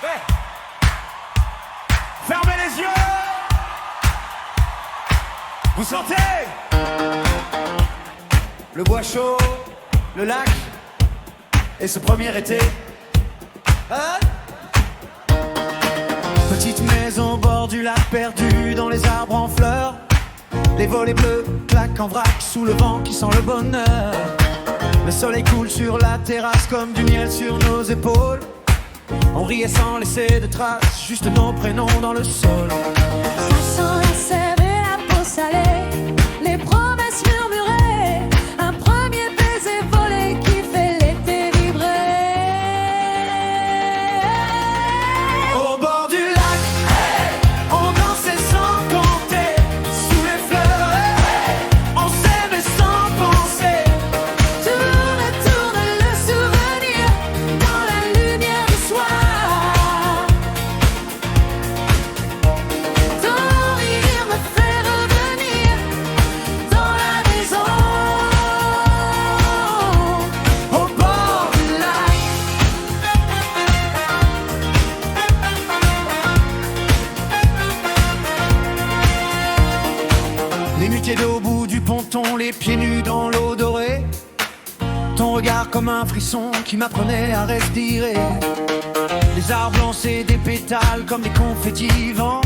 Ouais. Fermez les yeux. Vous sentez le bois chaud, le lac et ce premier été. Hein? Petite maison au bord du lac, perdue dans les arbres en fleurs. Les volets bleus claquent en vrac sous le vent qui sent le bonheur. Le soleil coule sur la terrasse comme du miel sur nos épaules. On riait sans laisser de traces, juste nos prénoms dans le sol. Ça sent la sève et la peau salée, les promesses murmurées, un premier baiser volé qui fait l'été vibrer. Au bord du lac, hey, on dansait sans compter, sous les fleurs, hey, on s'aimait sans penser. Tourne, tourne le souvenir dans la lumière du soir. Ton rire me fait revenir dans la maison. Au bord du lac. Les nuits tièdes au bout du ponton, les pieds nus dans l'eau dorée. Ton regard comme un frisson qui m'apprenait à respirer. Les arbres lançaient des pétales comme des confettis vivants.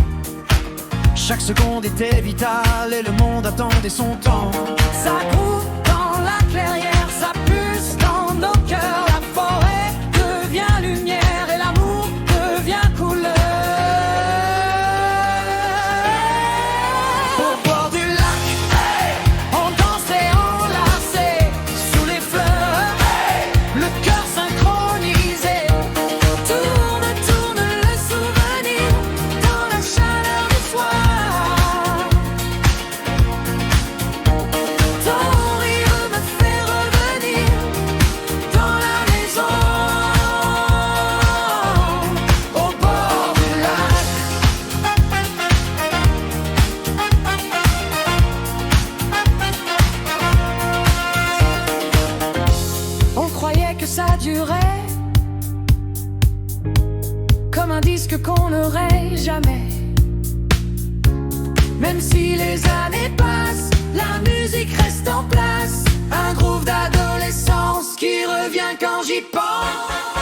Chaque seconde était vitale et le monde attendait son temps. Ça grouille dans la clairière, ça pulse dans nos cœurs. La forêt devient lumière et l'amour devient couleur. Au bord du lac, hey, On dansait enlacés sous les fleurs, hey, le cœur synchronisé. Tourne, tourne le souvenir dans la chaleur du soir. Ton rire me fait revenir dans la maison. Au bord du lac. On croyait que ça durait, comme un disque qu'on n'aurait jamais. Même si les années passent, la musique reste en place. Un groove d'adolescence qui revient quand j'y pense.